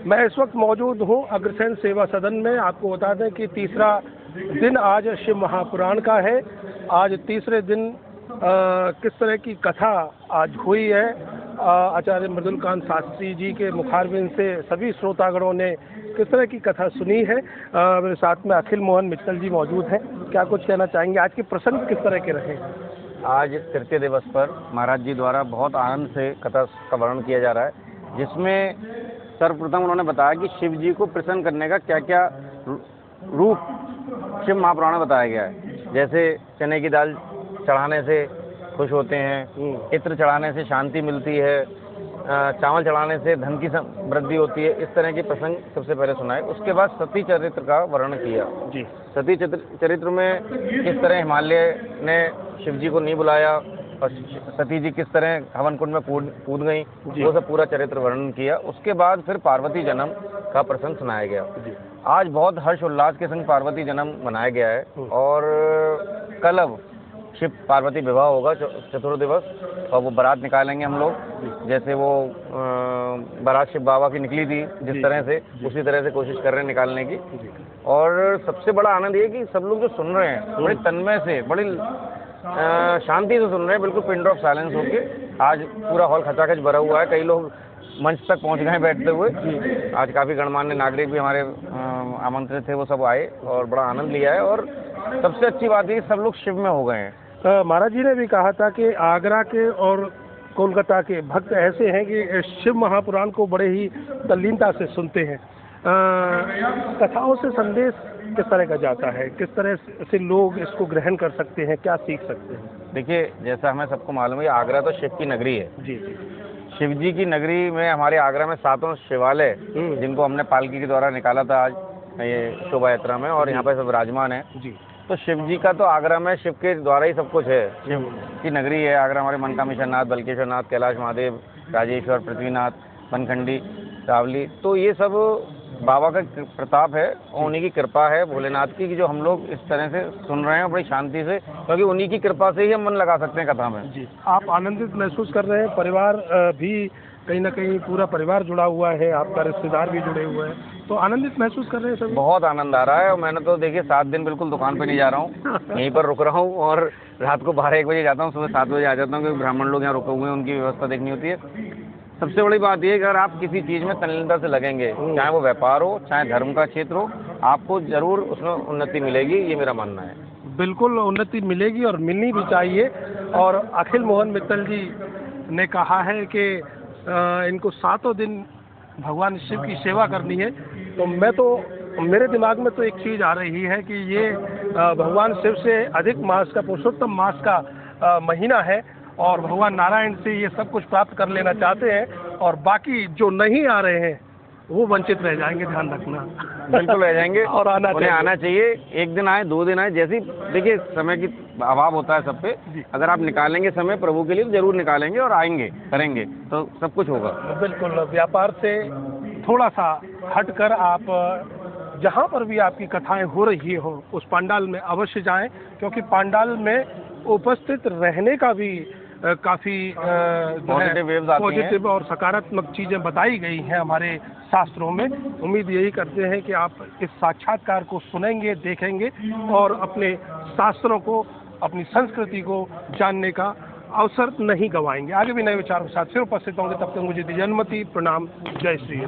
मैं इस वक्त मौजूद हूँ अग्रसेन सेवा सदन में। आपको बता दें कि तीसरा दिन आज शिव महापुराण का है। आज तीसरे दिन किस तरह की कथा आज हुई है, आचार्य मृदुलकांत शास्त्री जी के मुखारबिंद से सभी श्रोतागणों ने किस तरह की कथा सुनी है। मेरे साथ में अखिल मोहन मित्तल जी मौजूद हैं। क्या कुछ कहना चाहेंगे? आज के प्रसंग किस तरह के रहे? आज तृतीय दिवस पर महाराज जी द्वारा बहुत आनंद से कथा का वर्णन किया जा रहा है, जिसमें सर्वप्रथम उन्होंने बताया कि शिव जी को प्रसन्न करने का क्या क्या रूप शिव महापुराण में बताया गया है। जैसे चने की दाल चढ़ाने से खुश होते हैं, इत्र चढ़ाने से शांति मिलती है, चावल चढ़ाने से धन की वृद्धि होती है। इस तरह के प्रसंग सबसे पहले सुनाए। उसके बाद सती चरित्र का वर्णन किया जी। सती चरित्र में किस तरह हिमालय ने शिव जी को नहीं बुलाया और सती जी किस तरह हवन कुंड में कूद गई, वो सब पूरा चरित्र वर्णन किया। उसके बाद फिर पार्वती जन्म का प्रसंग सुनाया गया। आज बहुत हर्ष उल्लास के संग पार्वती जन्म मनाया गया है और कल अब शिव पार्वती विवाह होगा चतुर्थ दिवस, और वो बारात निकालेंगे हम लोग। जैसे वो बारात शिव बाबा की निकली थी जिस तरह से, उसी तरह से कोशिश कर रहे हैं निकालने की। और सबसे बड़ा आनंद ये कि सब लोग जो सुन रहे हैं बड़े तन्मय से, बड़ी शांति से सुन रहे हैं, बिल्कुल पिन ड्रॉप साइलेंस होके। आज पूरा हॉल खचाखच भरा हुआ है, कई लोग मंच तक पहुंच गए बैठते हुए। आज काफ़ी गणमान्य नागरिक भी हमारे आमंत्रित थे, वो सब आए और बड़ा आनंद लिया है। और सबसे अच्छी बात है कि सब लोग शिव में हो गए हैं। महाराज जी ने भी कहा था कि आगरा के और कोलकाता के भक्त ऐसे हैं कि शिव महापुराण को बड़े ही तल्लीनता से सुनते हैं। कथाओं से संदेश किस तरह का जाता है, किस तरह से लोग इसको ग्रहण कर सकते हैं, क्या सीख सकते हैं? देखिए, जैसा हमें सबको मालूम है, आगरा तो शिव की नगरी है। जी जी। शिव जी की नगरी में हमारे आगरा में 7 शिवालय, जिनको हमने पालकी के द्वारा निकाला था आज ये शोभा यात्रा में, और यहाँ पर सब विराजमान है जी। तो शिव जी का तो आगरा में शिव के द्वारा ही सब कुछ है। शिव की नगरी है आगरा। हमारे मनकामेश्वरनाथ, बल्केश्वरनाथ, कैलाश महादेव, राजेश्वर, पृथ्वीनाथ, बनखंडी, सावली, तो ये सब बाबा का प्रताप है, उन्हीं की कृपा है भोलेनाथ की, कि जो हम लोग इस तरह से सुन रहे हैं बड़ी शांति से, क्योंकि उन्हीं की कृपा से ही हम मन लगा सकते हैं कथा में जी। आप आनंदित महसूस कर रहे हैं? परिवार भी कहीं ना कहीं पूरा परिवार जुड़ा हुआ है, आपका रिश्तेदार भी जुड़े हुए हैं, तो आनंदित महसूस कर रहे हैं सर? बहुत आनंद आ रहा है। और मैंने तो देखिए 7 दिन बिल्कुल दुकान पे नहीं जा रहा हूँ, यहीं पर रुक रहा हूँ, और रात को 12-1 बजे जाता हूँ, सुबह 7 बजे आ जाता हूँ, क्योंकि ब्राह्मण लोग यहाँ रुके हुए हैं, उनकी व्यवस्था देखनी होती है। सबसे बड़ी बात यह है कि अगर आप किसी चीज़ में तल्लीनता से लगेंगे, चाहे वो व्यापार हो, चाहे धर्म का क्षेत्र हो, आपको जरूर उसमें उन्नति मिलेगी, ये मेरा मानना है। बिल्कुल उन्नति मिलेगी और मिलनी भी चाहिए। और अखिल मोहन मित्तल जी ने कहा है कि इनको 7 दिन भगवान शिव की सेवा करनी है। तो मेरे दिमाग में तो एक चीज़ आ रही है कि ये भगवान शिव से अधिक मास का, पुरुषोत्तम मास का महीना है, और भगवान नारायण से ये सब कुछ प्राप्त कर लेना चाहते हैं, और बाकी जो नहीं आ रहे हैं वो वंचित रह जाएंगे। ध्यान रखना। बिल्कुल रह जाएंगे और उन्हें आना चाहिए। 1 दिन आए, 2 दिन आए, जैसे देखिए समय की अभाव होता है सब पे। अगर आप निकालेंगे समय प्रभु के लिए, जरूर निकालेंगे और आएंगे, करेंगे, तो सब कुछ होगा। बिल्कुल। व्यापार से थोड़ा सा हटकर आप जहाँ पर भी आपकी कथाएं हो रही हो उस पंडाल में अवश्य जाएं, क्योंकि पंडाल में उपस्थित रहने का भी काफ़ी पॉजिटिव और सकारात्मक चीज़ें बताई गई हैं हमारे शास्त्रों में। उम्मीद यही करते हैं कि आप इस साक्षात्कार को सुनेंगे, देखेंगे और अपने शास्त्रों को, अपनी संस्कृति को जानने का अवसर नहीं गंवाएंगे। आगे भी नए विचारों के साथ फिर उपस्थित होंगे। तब तक मुझे दीजिए अनुमति। प्रणाम। जय श्री।